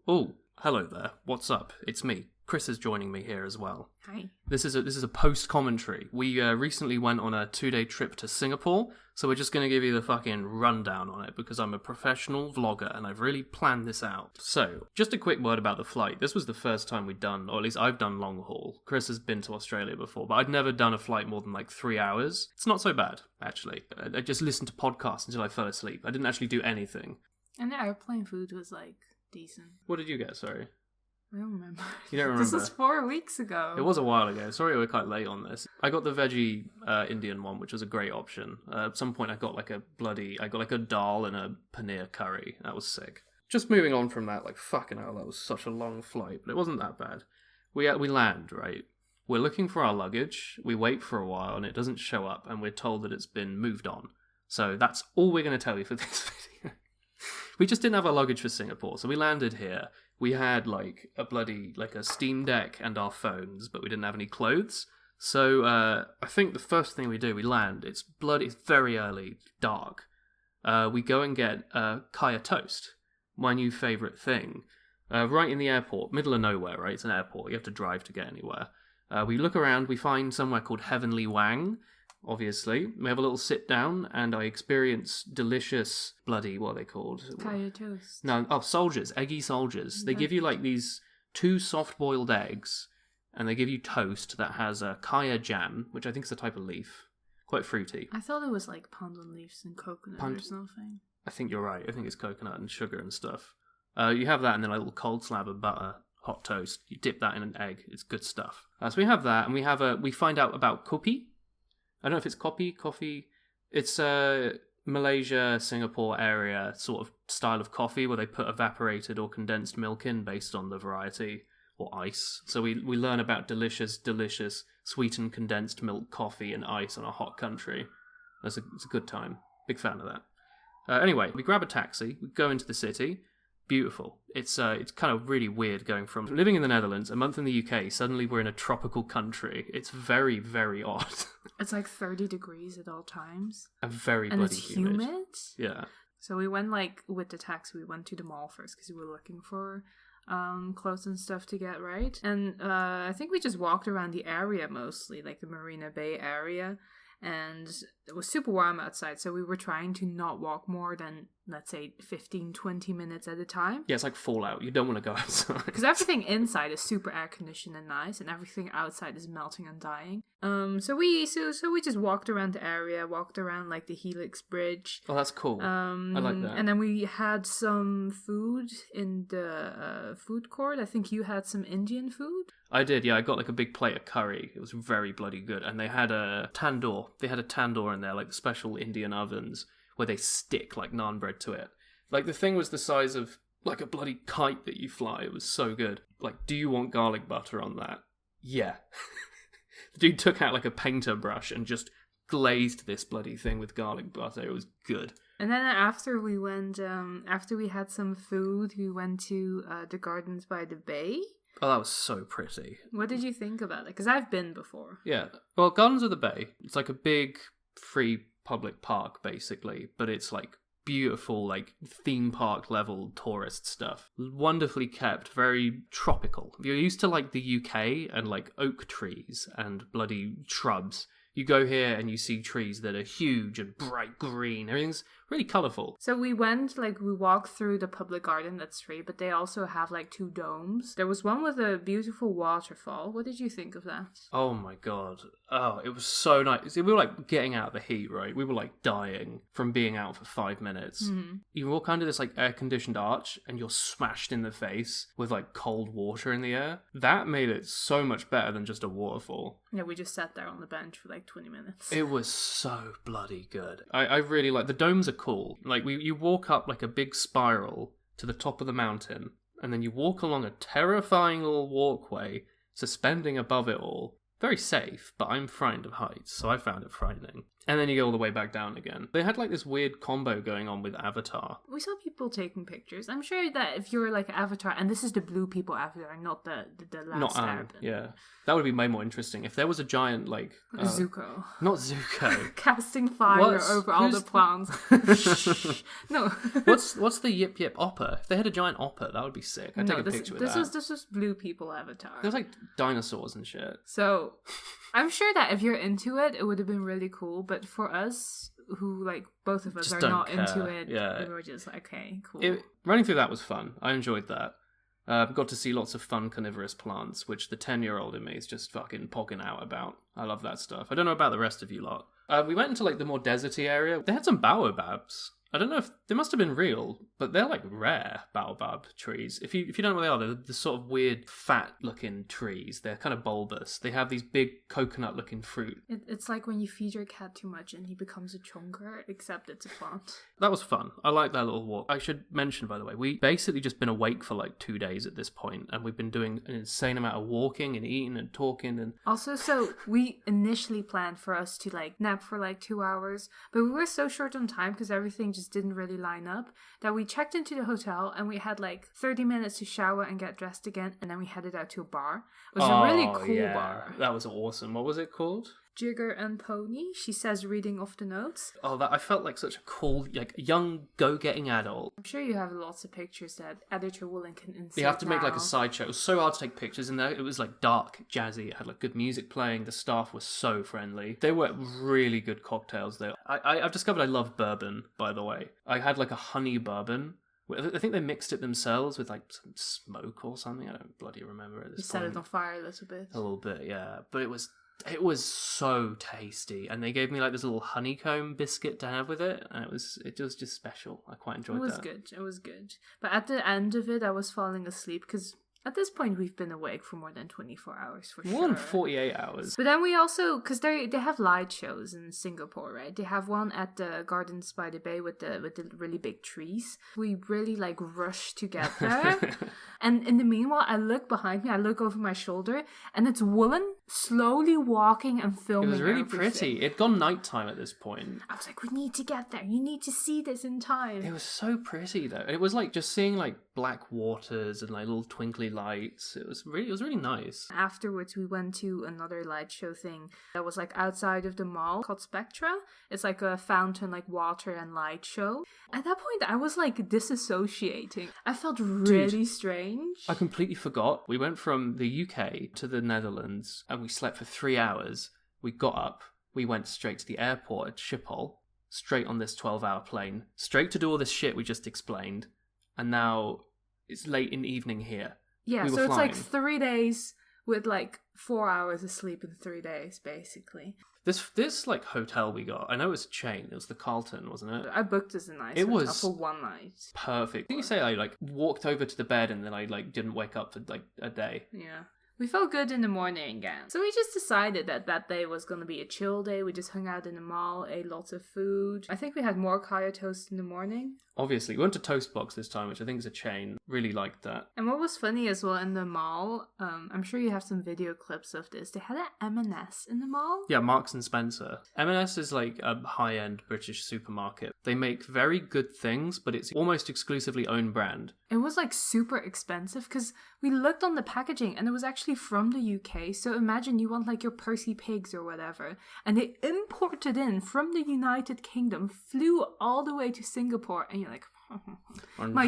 Oh, hello there. What's up? It's me. Chris is joining me here as well. Hi. This is a post commentary. We recently went on a 2-day trip to Singapore, so we're just going to give you the fucking rundown on it because I'm a professional vlogger and I've really planned this out. So, just a quick word about the flight. This was the first time we'd done, or at least I've done long haul. Chris has been to Australia before, but I'd never done a flight more than like 3 hours. It's not so bad, actually. I just listened to podcasts until I fell asleep. I didn't actually do anything. And the airplane food was like decent. What did you get? Sorry. I don't remember. You don't remember? This was 4 weeks ago. It was a while ago. Sorry we're quite late on this. I got the veggie Indian one, which was a great option. At some point I got like a dal and a paneer curry. That was sick. Just moving on from that, like fucking hell, that was such a long flight, but it wasn't that bad. We land, right? We're looking for our luggage. We wait for a while and it doesn't show up and we're told that it's been moved on. So that's all we're going to tell you for this video. We just didn't have our luggage for Singapore, so we landed here. We had like a Steam Deck and our phones, but we didn't have any clothes. So I think the first thing we do, we land. It's very early, dark. We go and get kaya toast, my new favourite thing. Right in the airport, middle of nowhere, right? It's an airport. You have to drive to get anywhere. We look around. We find somewhere called Heavenly Wang. Obviously, we have a little sit down, and I experience delicious what are they called? Kaya toast. No, soldiers, eggy soldiers. They give you like these 2 soft-boiled eggs, and they give you toast that has a kaya jam, which I think is a type of leaf, quite fruity. I thought it was like pandan leaves and coconut or something. I think you're right. I think it's coconut and sugar and stuff. You have that, and then a little cold slab of butter, hot toast. You dip that in an egg. It's good stuff. So we have that, and we find out about kopi. I don't know if it's coffee. It's a Malaysia, Singapore area sort of style of coffee where they put evaporated or condensed milk in based on the variety or ice. So we learn about delicious sweetened condensed milk coffee and ice on a hot country. It's a good time. Big fan of that. Anyway, we grab a taxi. We go into the city. Beautiful. It's kind of really weird going from living in the Netherlands, a month in the UK, suddenly we're in a tropical country. It's very, very odd. It's like 30 degrees at all times. And very and bloody it's humid. Yeah. So we went with the taxi, we went to the mall first because we were looking for clothes and stuff to get, right? And I think we just walked around the area mostly, like the Marina Bay area. And it was super warm outside, so we were trying to not walk more than, let's say, 15-20 minutes at a time. Yeah, it's like Fallout. You don't want to go outside. Because everything inside is super air-conditioned and nice, and everything outside is melting and dying. So we just walked around the area, walked around, like, the Helix Bridge. Oh, that's cool. I like that. And then we had some food in the food court. I think you had some Indian food. I did, yeah. I got like a big plate of curry. It was very bloody good. And they had a tandoor. They had a tandoor in there, like special Indian ovens where they stick like naan bread to it. Like the thing was the size of like a bloody kite that you fly. It was so good. Like, do you want garlic butter on that? Yeah. The dude took out like a painter brush and just glazed this bloody thing with garlic butter. It was good. And then after we went, after we had some food, we went to the gardens by the bay. Oh, that was so pretty. What did you think about it? Because I've been before. Yeah. Well, Gardens of the Bay, it's like a big free public park, basically, but it's like beautiful, like theme park level tourist stuff. Wonderfully kept, very tropical. If you're used to like the UK and like oak trees and bloody shrubs, you go here and you see trees that are huge and bright green. Everything's really colourful. So we walked through the public garden that's free, but they also have like 2 domes. There was one with a beautiful waterfall. What did you think of that? Oh my god. Oh, it was so nice. We were like getting out of the heat, right? We were like dying from being out for 5 minutes. Mm-hmm. You walk under this like air-conditioned arch and you're smashed in the face with like cold water in the air. That made it so much better than just a waterfall. Yeah, we just sat there on the bench for like 20 minutes. It was so bloody good. I really like the domes are cool. Like you walk up like a big spiral to the top of the mountain, and then you walk along a terrifying little walkway suspending above it all. Very safe, but I'm frightened of heights, so I found it frightening. And then you go all the way back down again. They had like this weird combo going on with Avatar. We saw people taking pictures. I'm sure that if you're like Avatar, and this is the blue people Avatar, not the last Not Aang, yeah. That would be way more interesting. If there was a giant, like... Zuko. Not Zuko. Casting fire over all the plants. No. What's the Yip Yip Oppa? If they had a giant Oppa, that would be sick. I'd take a picture with that. This was blue people Avatar. There's like dinosaurs and shit. So, I'm sure that if you're into it, it would have been really cool. But for us, who like both of us Just are don't not care. into it, Yeah. we were just like, okay, cool. Running through that was fun. I enjoyed that. Got to see lots of fun carnivorous plants, which the 10-year-old in me is just fucking pogging out about. I love that stuff. I don't know about the rest of you lot. We went into like the more deserty area. They had some baobabs. I don't know if they must have been real, but they're like rare baobab trees. If you don't know what they are, they're the sort of weird fat looking trees. They're kind of bulbous. They have these big coconut looking fruit. It's like when you feed your cat too much and he becomes a chonker, except it's a plant. That was fun. I like that little walk. I should mention, by the way, we basically just been awake for like 2 days at this point, and we've been doing an insane amount of walking and eating and talking and... Also, so we initially planned for us to like nap for like 2 hours, but we were so short on time because everything just didn't really line up that we checked into the hotel and we had like 30 minutes to shower and get dressed again, and then we headed out to a bar. It was a really cool bar. That was awesome. What was it called? Jigger and Pony, she says, reading off the notes. Oh, that I felt like such a cool, like, young, go-getting adult. I'm sure you have lots of pictures that editor Woolen can insert. You have to make like a now. slideshow. It was so hard to take pictures in there. It was like dark, jazzy. It had like good music playing. The staff was so friendly. They were really good cocktails though. I've discovered I love bourbon, by the way. I had like a honey bourbon. I think they mixed it themselves with like some smoke or something. I don't bloody remember at this You point. set it on fire a little bit. A little bit, yeah. But it was so tasty, and they gave me like this little honeycomb biscuit to have with it, and it was just special. I quite enjoyed that. It was good. But at the end of it, I was falling asleep because at this point we've been awake for more than 24 hours for More sure. than 48 hours. But then we also, because they have light shows in Singapore, right? They have one at the Gardens by the Bay with the really big trees. We really like rushed to get there. And in the meanwhile, I look behind me, I look over my shoulder, and it's Woolen slowly walking and filming. It was really everything. pretty. It'd gone nighttime at this point. I was like, we need to get there. You need to see this in time. It was so pretty though. It was like just seeing like black waters and like little twinkly lights. It was really nice. Afterwards, we went to another light show thing that was like outside of the mall called Spectra. It's like a fountain, like water and light show. At that point, I was like disassociating. I felt really strange. I completely forgot. We went from the UK to the Netherlands and we slept for 3 hours. We got up. We went straight to the airport at Schiphol, straight on this 12-hour plane, straight to do all this shit we just explained. And now it's late in the evening here. Yeah, we were so it's flying. like 3 days with like 4 hours of sleep in 3 days, basically. This like hotel we got, I know it was a chain. It was the Carlton, wasn't it? I booked as a nice It hotel was for one night. Perfect. Didn't you say I like walked over to the bed and then I like didn't wake up for like a day? Yeah. We felt good in the morning again. So we just decided that day was going to be a chill day. We just hung out in the mall, ate lots of food. I think we had more kaya toast in the morning. Obviously, we went to Toastbox this time, which I think is a chain. Really liked that. And what was funny as well in the mall, I'm sure you have some video clips of this. They had an M&S in the mall. Yeah, Marks and Spencer. M&S is like a high-end British supermarket. They make very good things, but it's almost exclusively own brand. It was like super expensive because we looked on the packaging and it was actually from the UK. So imagine you want like your Percy Pigs or whatever, and they imported in from the United Kingdom, flew all the way to Singapore, and you're like, my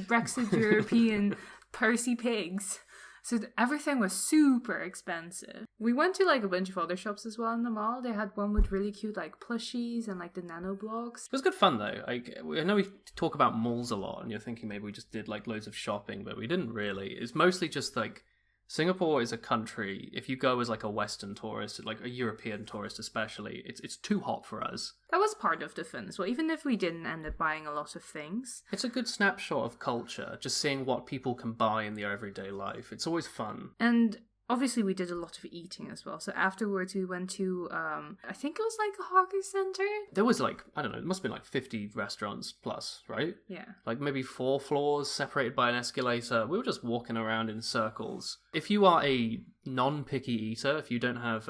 Brexit European Percy Pigs. So everything was super expensive. We went to like a bunch of other shops as well in the mall. They had one with really cute like plushies and like the nano blocks. It was good fun though. Like, I know we talk about malls a lot and you're thinking maybe we just did like loads of shopping, but we didn't really. It's mostly just like Singapore is a country, if you go as like a Western tourist, like a European tourist especially, it's too hot for us. That was part of the fun as well, even if we didn't end up buying a lot of things. It's a good snapshot of culture, just seeing what people can buy in their everyday life. It's always fun. And obviously we did a lot of eating as well. So afterwards we went to, I think it was like a hawker center. There was like, I don't know, it must have been like 50 restaurants plus, right? Yeah. Like maybe 4 floors separated by an escalator. We were just walking around in circles. If you are a non-picky eater, if you don't have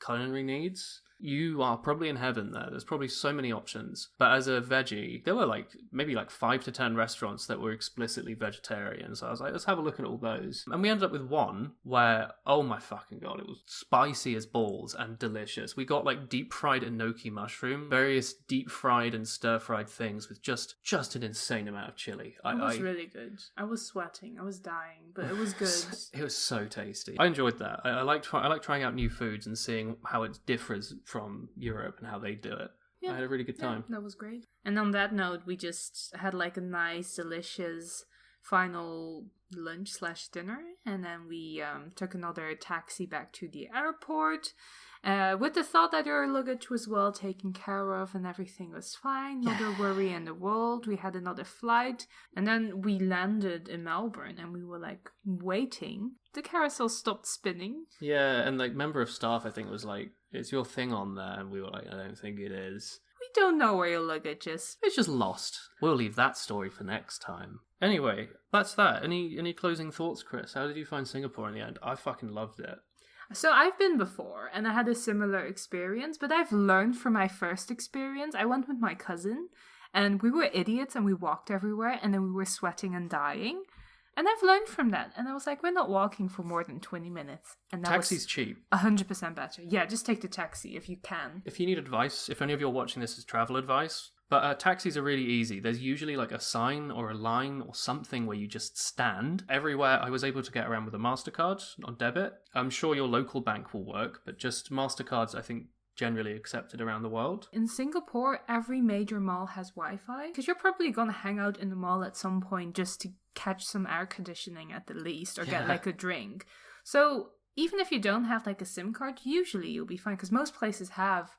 culinary needs, you are probably in heaven there. There's probably so many options. But as a veggie, there were like maybe like 5 to 10 restaurants that were explicitly vegetarian. So I was like, let's have a look at all those. And we ended up with one where, oh my fucking god, it was spicy as balls and delicious. We got like deep fried enoki mushroom, various deep fried and stir fried things with just an insane amount of chili. It was really good. I was sweating. I was dying, but it was good. It was so tasty. I enjoyed that. I like trying out new foods and seeing how it differs from Europe and how they do it. Yeah, I had a really good time. Yeah, that was great. And on that note, we just had like a nice, delicious final lunch/dinner, and then we took another taxi back to the airport. With the thought that our luggage was well taken care of and everything was fine, not a worry in the world. We had another flight, and then we landed in Melbourne, and we were like waiting. The carousel stopped spinning. Yeah, and like member of staff, I think, was like, "Is your thing on there?" And we were like, "I don't think it is. We don't know where your luggage is. It's just lost. We'll leave that story for next time." Anyway, that's that. Any closing thoughts, Chris? How did you find Singapore in the end? I fucking loved it. So I've been before, and I had a similar experience, but I've learned from my first experience. I went with my cousin, and we were idiots, and we walked everywhere, and then we were sweating and dying. And I've learned from that, and I was like, we're not walking for more than 20 minutes. And that Taxi's cheap. 100% better. Yeah, just take the taxi if you can. If you need advice, if any of you are watching this as travel advice, but taxis are really easy. There's usually like a sign or a line or something where you just stand. Everywhere I was able to get around with a MasterCard on debit. I'm sure your local bank will work, but just MasterCards, I think, generally accepted around the world. In Singapore, every major mall has Wi-Fi, because you're probably going to hang out in the mall at some point just to catch some air conditioning at the least, or get like a drink. So even if you don't have like a SIM card, usually you'll be fine, because most places have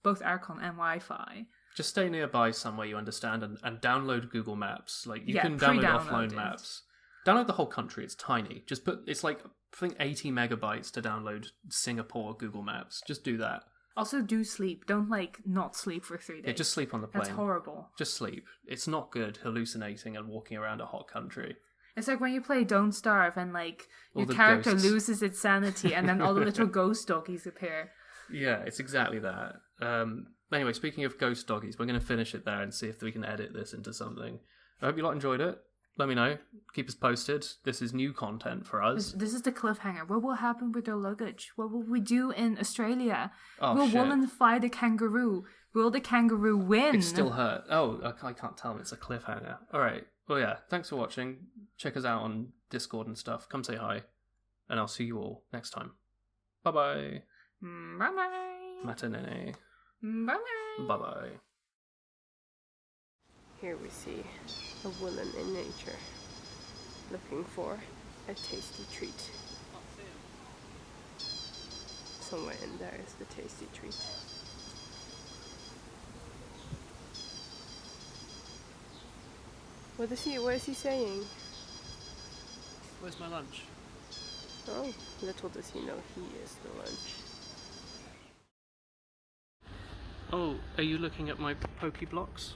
both aircon and Wi-Fi. Just stay nearby somewhere you understand and download Google Maps. Like you can download offline maps. Download the whole country. It's tiny. Just it's like, I think 80 megabytes to download Singapore Google Maps. Just do that. Also, do sleep. Don't not sleep for 3 days. Yeah, just sleep on the plane. That's horrible. Just sleep. It's not good hallucinating and walking around a hot country. It's like when you play Don't Starve and your character loses its sanity and then all the little ghost doggies appear. Yeah, it's exactly that. Anyway, speaking of ghost doggies, we're going to finish it there and see if we can edit this into something. I hope you lot enjoyed it. Let me know. Keep us posted. This is new content for us. This is the cliffhanger. What will happen with our luggage? What will we do in Australia? Oh, will shit. Woolen fight a kangaroo? Will the kangaroo win? It still hurt. Oh, I can't tell them it's a cliffhanger. All right. Well, yeah. Thanks for watching. Check us out on Discord and stuff. Come say hi. And I'll see you all next time. Bye-bye. Bye-bye. Matinee. Bye-bye. Bye-bye. Here we see a Woolen in nature, looking for a tasty treat. Somewhere in there is the tasty treat. What is he saying? Where's my lunch? Oh, little does he know he is the lunch. Oh, are you looking at my Poke blocks?